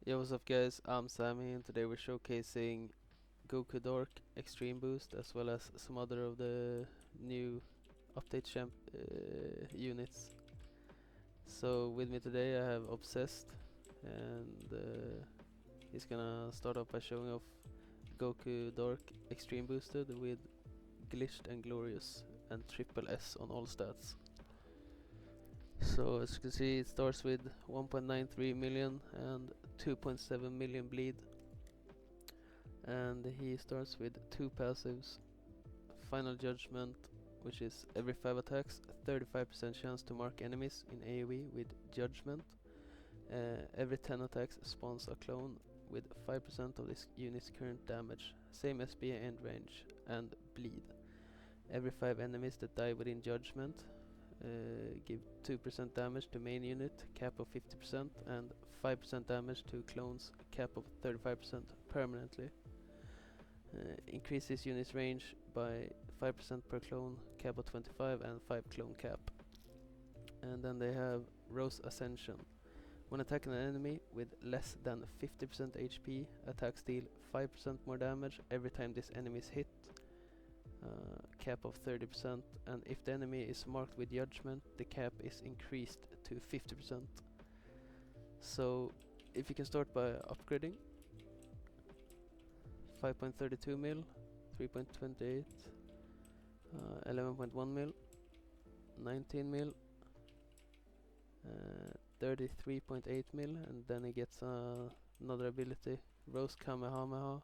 Yo, what's up guys, I'm Sammy and today we're showcasing Goku Dark Extreme Boost as well as some other of the new update units. So with me today I have Obsessed and he's gonna start off by showing off Goku Dark Extreme Boosted with Glitched and Glorious and triple S on all stats. So as you can see, it starts with 1.93 million and 2.7 million bleed, and he starts with two passives: Final Judgment, which is every 5 attacks 35% chance to mark enemies in AoE with Judgment. Every 10 attacks spawns a clone with 5% of this unit's current damage, same SPA and range, and bleed. Every 5 enemies that die within Judgment give 2% damage to main unit, cap of 50%, and 5% damage to clones, cap of 35% permanently. Increases unit's range by 5% per clone, cap of 25, and 5 clone cap. And then they have Rose Ascension. When attacking an enemy with less than 50% HP, attacks deal 5% more damage every time this enemy is hit, cap of 30%, and if the enemy is marked with Judgment, the cap is increased to 50%. So if you can start by upgrading 5.32 mil, 3.28, 11.1 mil, 19 mil, 33.8 mil, and then he gets another ability, Rose Kamehameha,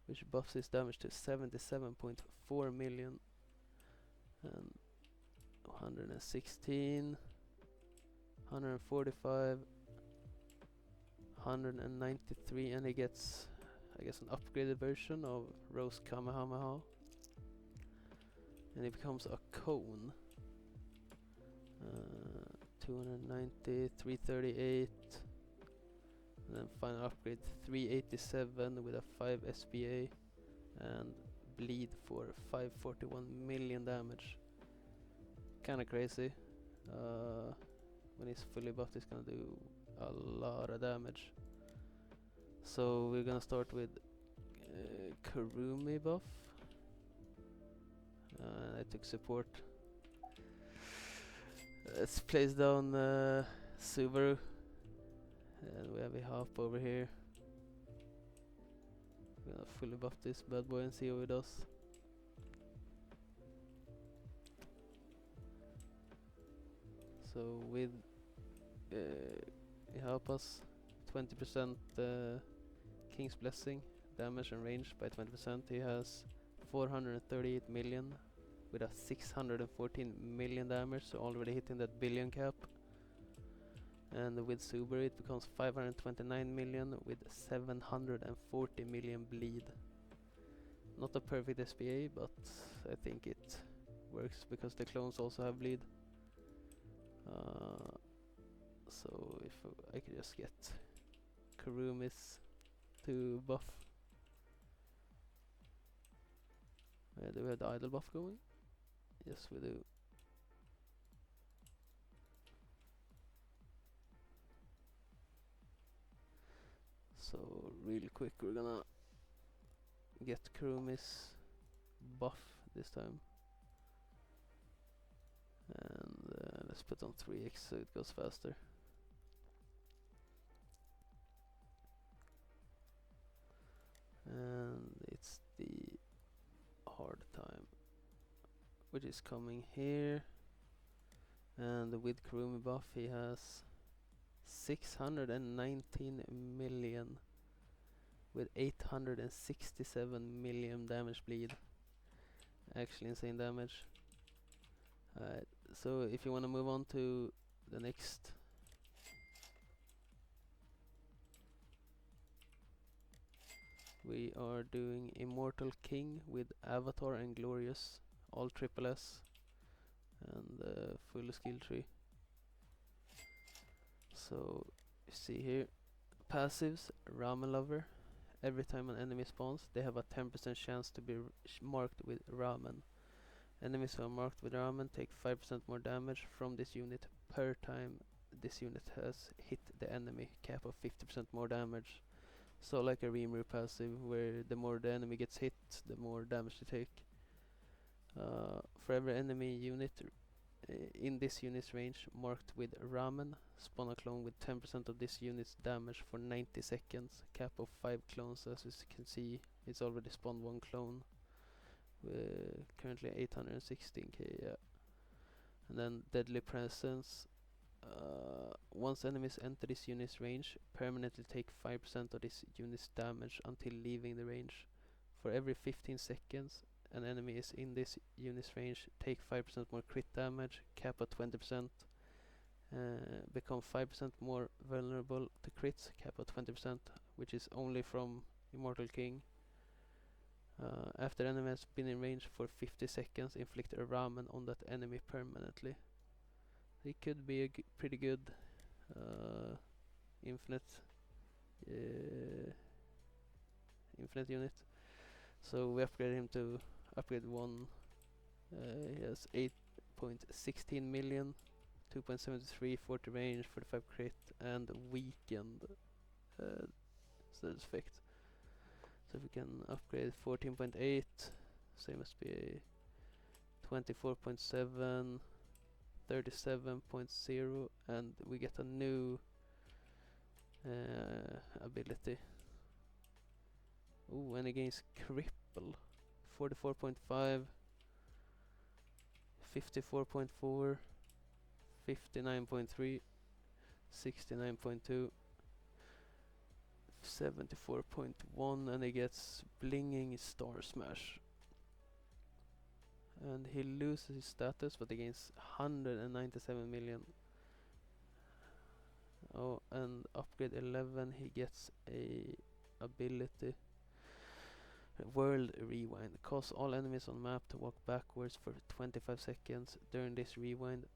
which buffs his damage to 77.4 million, and 116, 145, 193, and he gets, I guess, an upgraded version of Rose Kamehameha, and he becomes a cone. 290, 338, and then final upgrade 387 with a 5 SPA and bleed for 541 million damage. Kinda crazy. When he's fully buffed, he's gonna do a lot of damage. So we're gonna start with Kurumi buff. I took support. Let's place down Subaru, and we have a hop over here. We're gonna fully buff this bad boy and see how it does. So with he help us 20% King's Blessing, damage and range by 20%. He has 438 million with a 614 million damage, so already hitting that billion cap. And with Subaru it becomes 529 million with 740 million bleed. Not a perfect SPA, but I think it works because the clones also have bleed. So if I could just get Kurumis to buff. Do we have the idle buff going? Yes, we do. So really quick, we're gonna get Kurumis buff this time, and let's put on 3x so it goes faster. And it's the hard time, which is coming here. And with Kurumi buff he has 619 million with 867 million damage bleed. Actually insane damage. So if you want to move on to the next, we are doing Immortal King with Avatar and Glorious, all triple S, and full skill tree. So you see here, passives, Ramen Lover. Every time an enemy spawns, they have a 10% chance to be marked with Ramen. Enemies who are marked with Ramen take 5% more damage from this unit per time this unit has hit the enemy, cap of 50% more damage. So like a Rimuru passive, where the more the enemy gets hit, the more damage they take. For every enemy unit in this unit's range marked with ramen, spawn a clone with 10% of this unit's damage for 90 seconds. Cap of 5 clones, as you can see, it's already spawned 1 clone. Currently 816k, yeah. And then deadly presence. Once enemies enter this unit's range, permanently take 5% of this unit's damage until leaving the range. For every 15 seconds an enemy is in this unit's range, take 5% more crit damage, cap at 20%, become 5% more vulnerable to crits, cap at 20%, which is only from Immortal King. After enemy has been in range for 50 seconds, inflict a ramen on that enemy permanently. It could be a pretty good infinite unit. So we upgrade him to upgrade 1. He has 8.16 million, 2.73, 40 range, 45 crit, and weakened status effect. So if we can upgrade 14.8, same as BA, 24.7, 37.0, and we get a new ability. Ooh, and against cripple, 44.5, 54.4, 59.3, 69.2, 74.1, and he gets blinging star smash. And he loses his status, but he gains 197 million. Oh, and upgrade 11, he gets a ability, World Rewind. Cause all enemies on map to walk backwards for 25 seconds. During this rewind,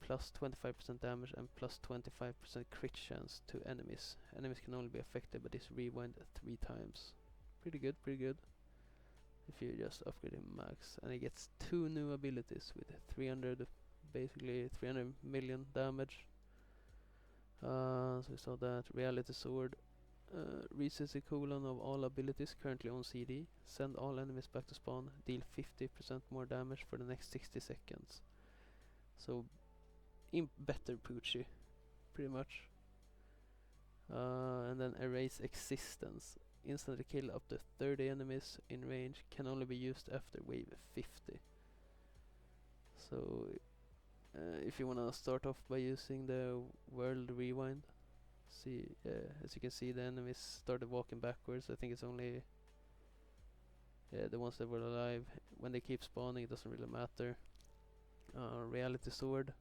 plus 25% damage and plus 25% crit chance to enemies. Enemies can only be affected by this rewind 3 times. Pretty good, pretty good. If you just upgrade him max. And he gets 2 new abilities with 300, basically 300 million damage. So we saw that. Reality Sword. Resets the cooldown of all abilities currently on CD. Send all enemies back to spawn. Deal 50% more damage for the next 60 seconds. So, better Poochie, pretty much. And then Erase Existence. Instantly kill up to 30 enemies in range. Can only be used after wave 50. So, if you wanna start off by using the World Rewind, as you can see, the enemies started walking backwards. I think it's only the ones that were alive. When they keep spawning, it doesn't really matter. Reality Sword.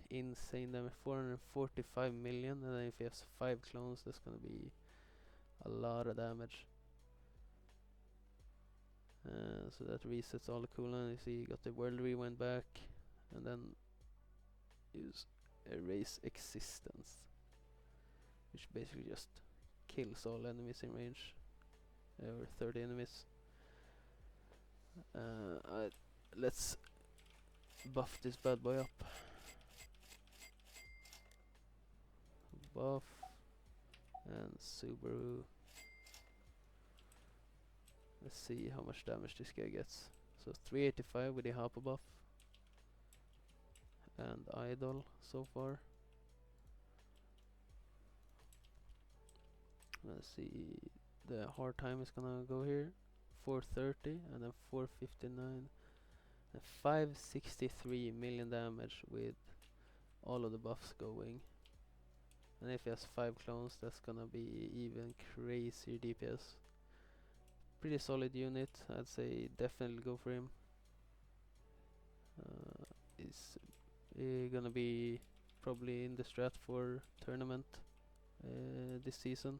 Insane damage, 445 million, and then if he has 5 clones, that's gonna be a lot of damage. So that resets all the cooldown. You see, you got the World Rewind back, and then use Erase Existence, which basically just kills all enemies in range, or 30 enemies. Let's buff this bad boy up. Buff and Subaru. Let's see how much damage this guy gets. So 385 with the Hapa buff and Idol so far. Let's see, the hard time is gonna go here, 430, and then 459, and 563 million damage with all of the buffs going. And if he has 5 clones, that's gonna be even crazier DPS. Pretty solid unit, I'd say definitely go for him. He's gonna be probably in the strat for tournament this season.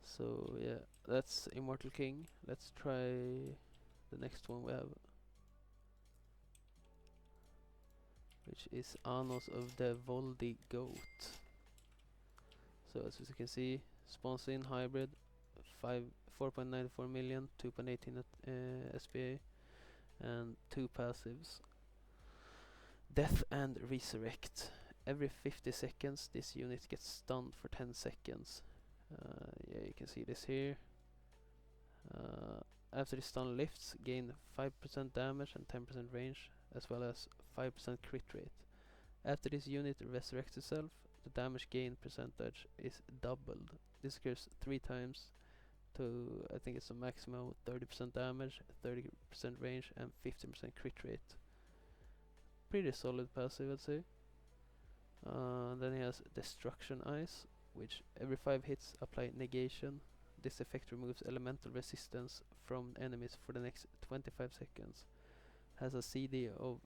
So yeah, that's Immortal King. Let's try the next one we have, which is Anos of the Voldi Goat. So as you can see, spawns in hybrid, 4.94 million, 2.18 SPA, and 2 passives. Death and Resurrect. Every 50 seconds this unit gets stunned for 10 seconds. Yeah, you can see this here. After the stun lifts, gain 5% damage and 10% range, as well as 5% crit rate. After this unit resurrects itself, the damage gain percentage is doubled. This occurs 3 times to, I think it's a maximum of 30% damage, 30% range and 15% crit rate. Pretty solid passive, I'd say. Then he has Destruction Ice, which every 5 hits apply negation. This effect removes elemental resistance from enemies for the next 25 seconds. Has a CD of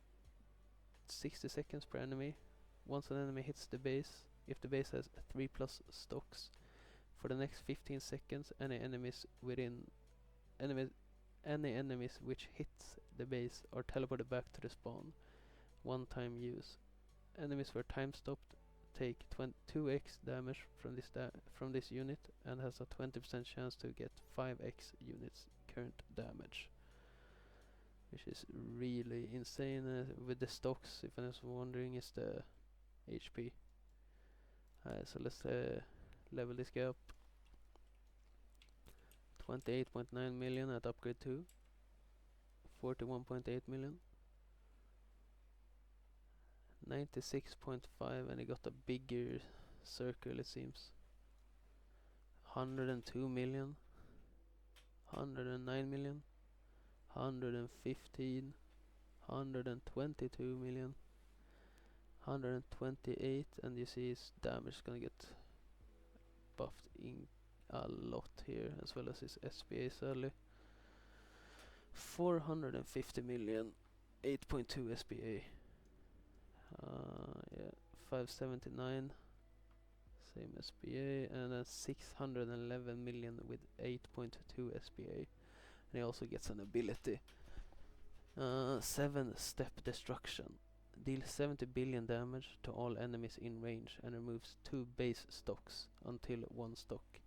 60 seconds per enemy. Once an enemy hits the base, if the base has 3+ stocks, for the next 15 seconds, any enemies which hits the base are teleported back to the spawn. One-time use. Enemies were time stopped take 2x damage from this unit and has a 20% chance to get 5x units current damage, which is really insane. With the stocks, if anyone's wondering, is the HP. So let's level this guy up. 28.9 million at upgrade 2, 41.8 million, 96.5, and he got a bigger circle, it seems. 102 million, 109 million, 115, 122 million, 128, and you see his damage is gonna get buffed in a lot here, as well as his SPA sadly. 450 million, 8.2 SPA. Yeah, 579, same SPA, and then 611 million with 8.2 SPA. And he also gets an ability. 7-step destruction. Deals 70 billion damage to all enemies in range and removes 2 base stocks until 1 stock.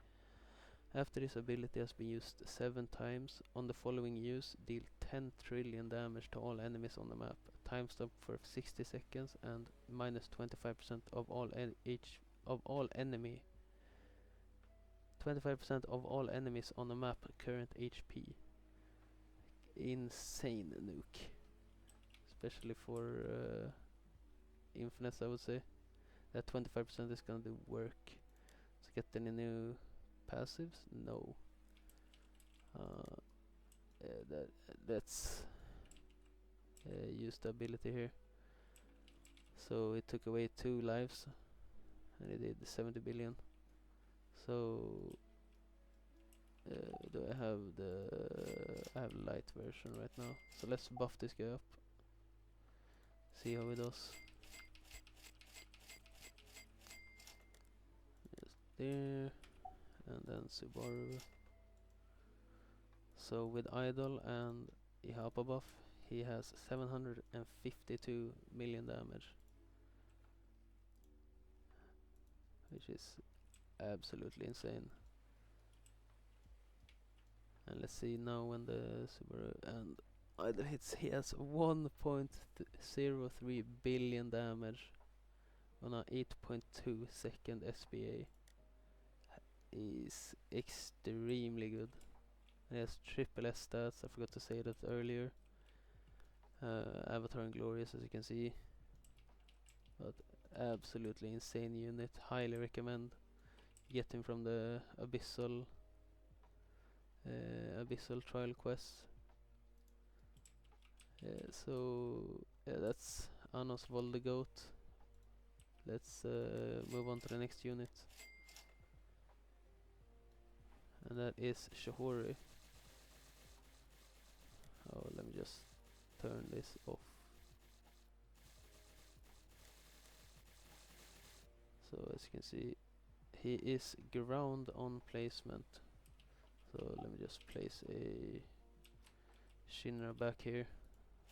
After this ability has been used 7 times, on the following use, deal 10 trillion damage to all enemies on the map. Time stop for 60 seconds and minus 25% of all enemy. 25% of all enemies on the map current HP. Insane nuke. Especially for Infinites, I would say. That 25% is gonna do work. So get any new passives? No. Let's use the ability here. So it took away 2 lives and it did 70 billion. So do I have I have light version right now. So let's buff this guy up. See how it does. Just there, and then Subaru. So with Idol and Ihapa buff, he has 752 million damage, which is absolutely insane. And let's see now when the Subaru and Idol hits, he has 1.03 billion damage on a 8.2 second SPA. Is extremely good. And he has triple S stats, I forgot to say that earlier. Avatar and Glorious, as you can see. But absolutely insane unit, highly recommend. Get him from the Abyssal trial quest. That's Anos Vold the Goat. Let's move on to the next unit. And that is Shahori. Oh, let me just turn this off. So as you can see, he is ground on placement. So let me just place a Shinra back here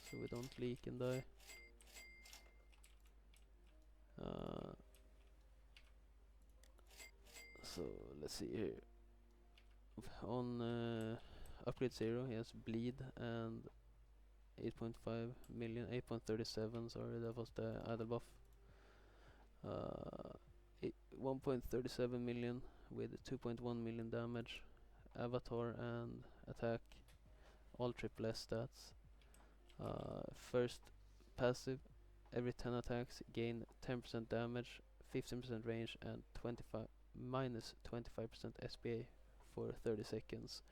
so we don't leak and die. So let's see here. On upgrade 0 he has bleed and 8.5 million, 8.37, sorry, that was the idle buff. 1.37 million with 2.1 million damage. Avatar and attack, all triple S stats. First passive, every 10 attacks gain 10% damage, 15% range, and minus 25% SPA for 30 seconds.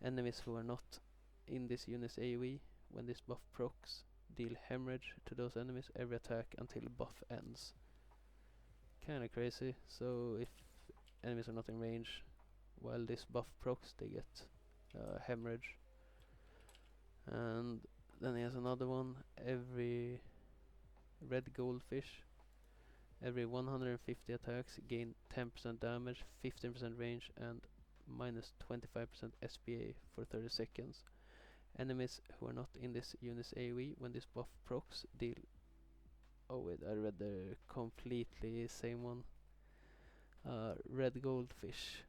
Enemies who are not in this unit's AoE, when this buff procs, deal hemorrhage to those enemies every attack until buff ends. Kinda crazy. So if enemies are not in range while this buff procs, they get hemorrhage. And then he has another one, every red goldfish, every 150 attacks gain 10% damage, 15% range, and minus 25% SPA for 30 seconds. Enemies who are not in this unit's AoE, when this buff procs, deal... Oh wait, I read the completely same one. Red goldfish.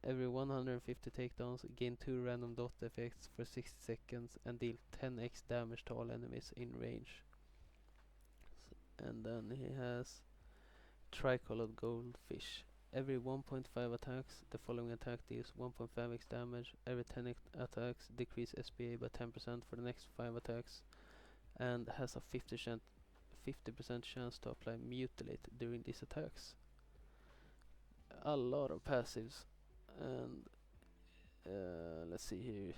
Every 150 takedowns gain 2 random dot effects for 60 seconds and deal 10x damage to all enemies in range. And then he has tricolored goldfish. Every 1.5 attacks, the following attack deals 1.5x damage. Every 10 attacks, decrease SPA by 10% for the next 5 attacks, and has a 50% chance to apply mutilate during these attacks. A lot of passives. And let's see here.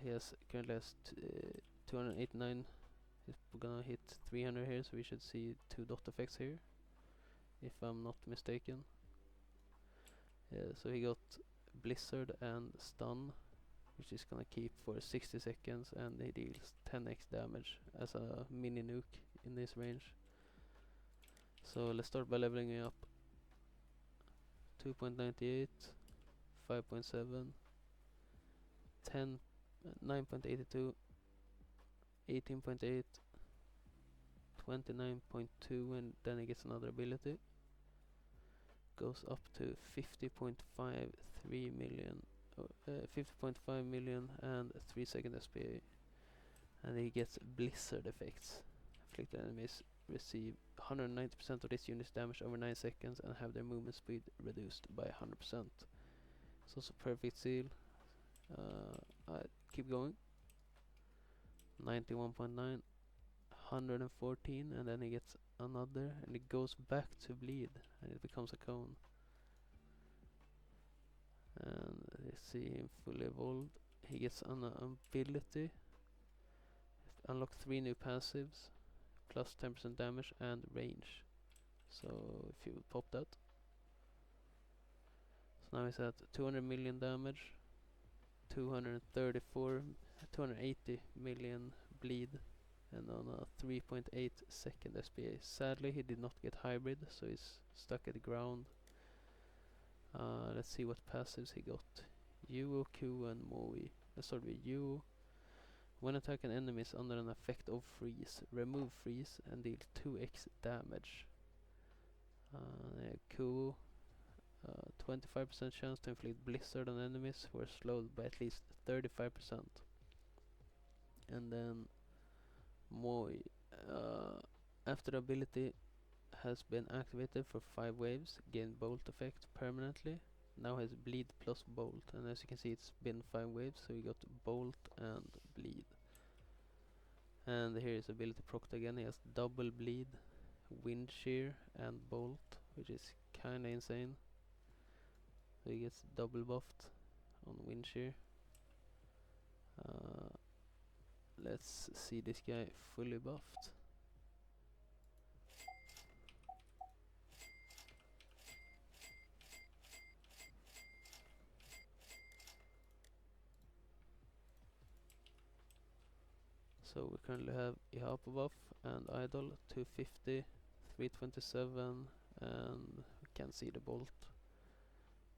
He currently has 289. He's gonna hit 300 here, so we should see 2 dot effects here, if I'm not mistaken. So he got Blizzard and Stun, which is gonna keep for 60 seconds, and he deals 10x damage as a mini nuke in this range. So let's start by leveling it up. 2.98, 5.7, 10, 9.82, 18.8, 29.2, and then he gets another ability. Goes up to 50.53 million, 50.5 million and 3 second SPA. And he gets Blizzard effects. Afflicted enemies receive 190% of this unit's damage over 9 seconds and have their movement speed reduced by 100%. It's also perfect seal. I keep going. 91.9, 114, and then he gets another, and it goes back to bleed, and it becomes a cone. And let's see him fully evolved. He gets an ability. Unlock 3 new passives, plus 10% damage and range. So if you would pop that. So now he's at 200 million damage, 280 million bleed, and on a 3.8 second SPA. Sadly, he did not get hybrid, so he's stuck at the ground. Let's see what passives he got. Yuo, Q, and Moi. Let's start with Yuo. When attacking enemies under an effect of freeze, remove freeze and deal 2x damage. Q, 25% chance to inflict blizzard on enemies who are slowed by at least 35%. And then Moi, after the ability has been activated for 5 waves, gain bolt effect permanently. Now has bleed plus bolt, and as you can see it's been 5 waves, so we got bolt and bleed. And here is ability procced again. He has double bleed, wind shear and bolt, which is kinda insane. So he gets double buffed on wind shear. Let's see this guy fully buffed. So we currently have Ihapa buff and idle 250, 327, and we can't see the bolt,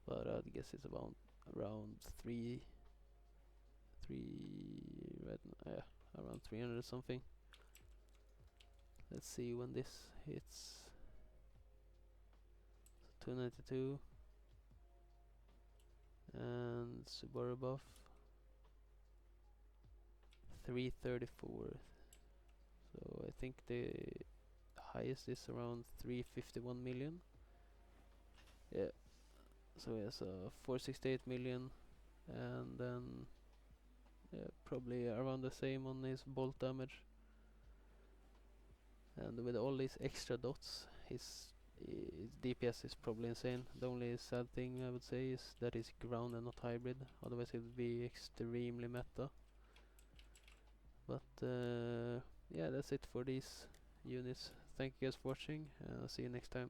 but I guess it's about around 3 right now, yeah, around 300 or something. Let's see when this hits. 292 and Subaru buff 334. So I think the highest is around 351 million. Yeah. So he has 468 million, and then probably around the same on his bolt damage. And with all these extra dots, his DPS is probably insane. The only sad thing I would say is that he's ground and not hybrid, otherwise it would be extremely meta. But yeah, that's it for these units. Thank you guys for watching, and I'll see you next time.